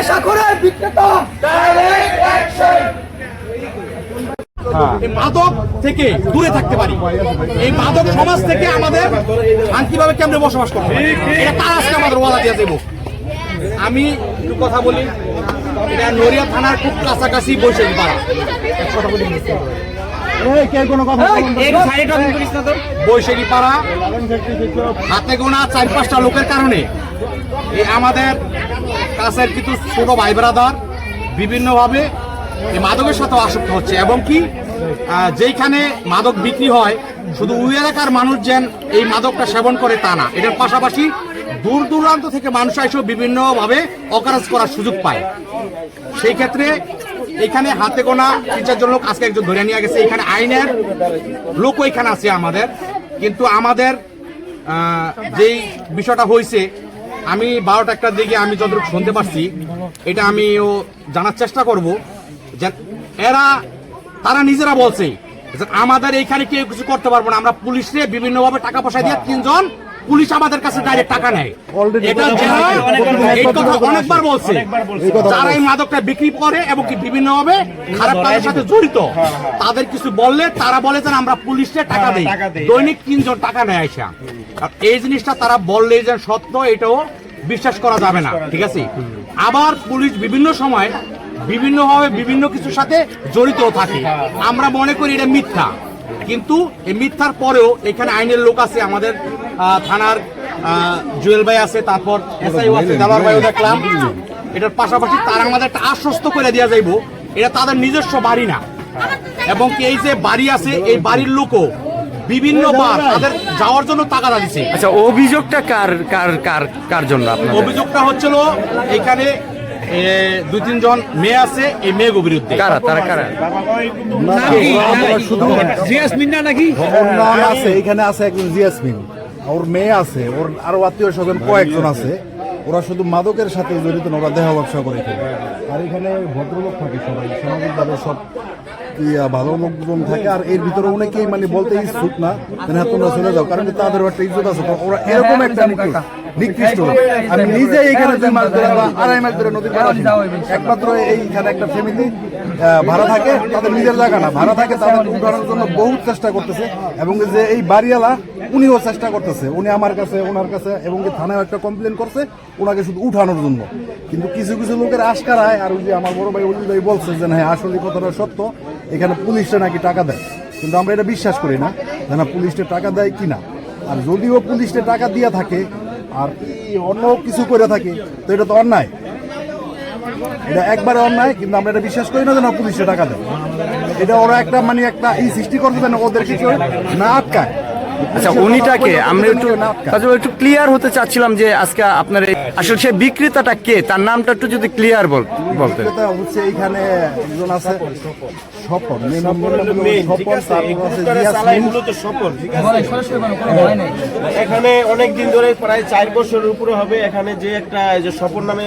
নেশাখোরের বিক্রেতা direct action. এই মাদক থেকে দূরে থাকতে পারি, এই মাদক সমাজ থেকে আমাদের শান্তিভাবে কেমনে বসবাস করতে পারি, এটা কার আজকে আমাদের ওয়াদা দিয়ে দেবো। আমি একটু কথা বলি, এটা নড়িয়া থানার খুব কাছাকাছি বৈশাখী পাড়া। বৈশাখী পাড়া হাতে গোনা 4-5টা লোকের কারণে এই আমাদের কাছের কিছু ছোট ভাই ব্রাদার বিভিন্নভাবে এই মাদকের সাথে আসক্ত হচ্ছে, এবং কি যেইখানে মাদক বিক্রি হয় শুধু ওই এলাকার মানুষ যেন এই মাদকটা সেবন করে তা না, এটার পাশাপাশি দূর দূরান্ত থেকে মানুষ এসে বিভিন্নভাবে অকারেজ করার সুযোগ পায়। সেই ক্ষেত্রে এখানে হাতে গোনা 3-4 জন লোক আজকে একজন ধরে নিয়ে গেছে। এখানে আইনের লোকও এখানে আছে আমাদের, কিন্তু আমাদের যেই বিষয়টা হয়েছে আমি 12টা একটার দিকে আমি যতটুকু শুনতে পারছি, এটা আমিও জানার চেষ্টা করব যে তারা নিজেরা বলছে যে আমাদের এইখানে কেউ কিছু করতে পারবো না, আমরা পুলিশে বিভিন্নভাবে টাকা পয়সা দিয়ে 3 জন পুলিশ আমাদের কাছে ডাইরেক্ট টাকা নেয়। এটা এই কথা অনেকবার বলছে, যারা এই মাদকটা বিক্রি করে এবং কি বিভিন্নভাবে খারাপ কাজের সাথে জড়িত তাদের কিছু বললে তারা বলে যে আমরা পুলিশে টাকা দেই, দৈনিক 3 জন টাকা নেয় আইসা। এই জিনিসটা তারা বললে যে সত্য, এটাও বিশ্বাস করা যাবে না, ঠিক আছে। আবার পুলিশ বিভিন্ন সময় বিভিন্নভাবে বিভিন্ন কিছুর সাথে জড়িত থাকে, আমরা মনে করি এটা মিথ্যা, কিন্তু এই মিথ্যার পরেও এখানে আইনের লোক আছে, আমাদের থানার জুয়েল ভাই আছে, তারপর এসআইও আছে, দেওয়ার ভাইও দেখলাম। এটার পাশাপাশি তারা আমাদের একটা আশ্বস্ত করে দেওয়া যাইব এটা তাদের নিজস্ব বাড়ি না, এবং কি এই যে বাড়ি আছে এই বাড়ির লোকও বিভিন্নবার তাদের যাওয়ার জন্য টাকা দিচ্ছে। আচ্ছা, অভিযোগটা কার জন্য? অভিযোগটা হচ্ছিল এখানে 2-3 জন মেয়ে আছে, এই মেয়ের বিরুদ্ধে। তারা কারা? জিয়াসমিন না নাকি? ওর নাম আছে, এখানে আছে একজন জিয়াসমিন, ওর মেয়ে আছে, ওর আরো আত্মীয় স্বজন কয়েকজন আছে। ওরা শুধু মাদকের সাথে জড়িত না, ওরা দেহ ব্যবসা করে এখানে। আর এখানে ভদ্রলোক থাকে, সবাই সামাজিকভাবে সব ভালো লোকজন থাকে। আর এর ভিতরে অনেকেই মানে বলতে ইচ্ছুক না, তোমরা চলে যাও, কারণ তাদের একটা ইজ্জত আছে। ওরা এরকম একটা নিকৃষ্ট। আমি নিজে এইখানে 2 মাস ধরে বা 2.5 মাস ধরে নদীর পাড়ে একমাত্র এইখানে একটা ফ্যামিলি ভাড়া থাকে, তাদের নিজের জায়গা না, ভাড়া থাকে, তাদের উঠানোর জন্য বহুত চেষ্টা করতেছে। এবং যে এই বাড়িওয়ালা উনিও চেষ্টা করতেছে, উনি আমার কাছে, ওনার কাছে, এবং থানায় একটা কমপ্লেন করছে ওনাকে শুধু উঠানোর জন্য। কিন্তু কিছু কিছু লোকের আশকারায়, আর ওই যে আমার বড় ভাই অলিল ভাই বলছে যে হ্যাঁ আসলে কথাটা সত্য, এখানে পুলিশটা নাকি টাকা দেয়, কিন্তু আমরা এটা বিশ্বাস করি না যে না পুলিশটা টাকা দেয় কিনা। আর যদিও পুলিশটা টাকা দিয়ে থাকে আর অন্য কিছু করে থাকে, তো এটা তো অন্যায়, এটা একবারে অন্যায়। কিন্তু আমরা এটা বিশ্বাস করি না যে না পুলিশে টাকা দেয়। এটা ওরা একটা মানে একটা সৃষ্টি করতে দেয় না, ওদের কিছু না আটকায়। আচ্ছা, উনিটাকে আমরা একটু ক্লিয়ার হতে চাচ্ছিলাম যে আজকে আপনার আসলে সে বিক্রেতাটা কে, তার নামটা একটু যদি ক্লিয়ার বলতে। হচ্ছে এইখানে একজন আছে স্বপন, এখানে অনেক দিন ধরে প্রায় 4 বছরের উপরে হবে। এখানে যে একটা যে স্বপন নামে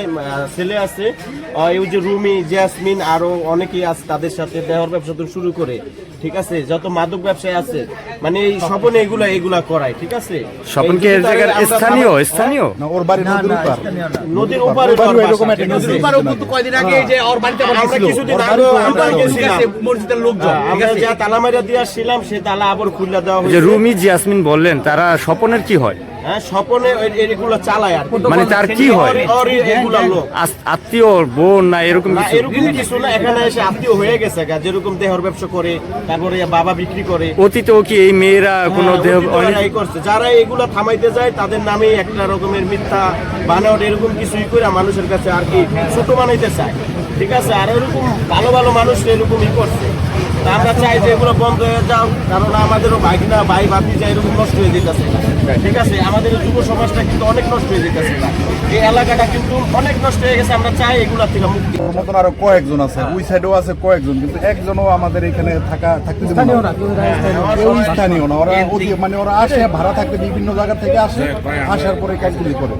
ছেলে আছে, এই যে রুমি, জেসমিন, আরো অনেকেই আছে, তাদের সাথে দেওয়ার ব্যবসা তো শুরু করে, ঠিক আছে। যত মাদক ব্যবসায় আছে মানে এই স্বপনে এগুলা করায়, ঠিক আছে। স্বপনকে এর জায়গার স্থানীয় না, ওর বাড়ি নদীর ওপারে। নদীর ওপারে কিন্তু কয়দিন আগে যে ওর বাড়িতে আমরা কিছুদিন আগে আমরা গেছিলাম, মসজিদের লোকজন আমরা যে তালা মাইরা দিয়ে আসছিলাম, সে তালা আবার খুলে দেওয়া হয়েছে। যে রুমি, জিয়াসমিন বললেন, তারা স্বপনের কি হয়? হ্যাঁ, স্বপনে এগুলো চালায় আর মানে তার কি হয়? এগুলা লোক আত্মীয়, বোন না এরকম না, এরকম কিছু না। এখানে এসে আত্মীয় হয়ে গেছে, যেরকম দেহর ব্যবসা করে, তারপরে বাবা বিক্রি করে। অতীতেও কি এই মেয়েরা কোনো দেহ করছে? যারা এগুলা থামাইতে যায় তাদের নামে একটা রকমের মিথ্যা বানাওয়াট এরকম কিছুই করে মানুষের কাছে আর কি ছোট বানাইতে চায়, ঠিক আছে। আর এরকম ভালো ভালো মানুষ এরকমই করছে। আমরা চাই যে এগুলো বন্ধ হয়ে যাও, কারণ আমাদেরও ভাই ভাবি যায় এরকম নষ্ট হয়ে যেতেছে, ঠিক আছে। আমাদের যুব সমাজটা কিন্তু অনেক নষ্ট হয়ে যেতেছে, এই এলাকাটা কিন্তু অনেক নষ্ট হয়ে গেছে। আমরা চাই এগুলা থেকে মুক্তি। ওর মতন আরো কয়েকজন আছে, ওই সাইডেও আছে কয়েকজন, কিন্তু একজনও আমাদের এখানে থাকতে স্থানীয় না। ওরা মানে ওরা আসে ভাড়া থাকতে, বিভিন্ন জায়গা থেকে আসে, আসার পরে কাজগুলি করে।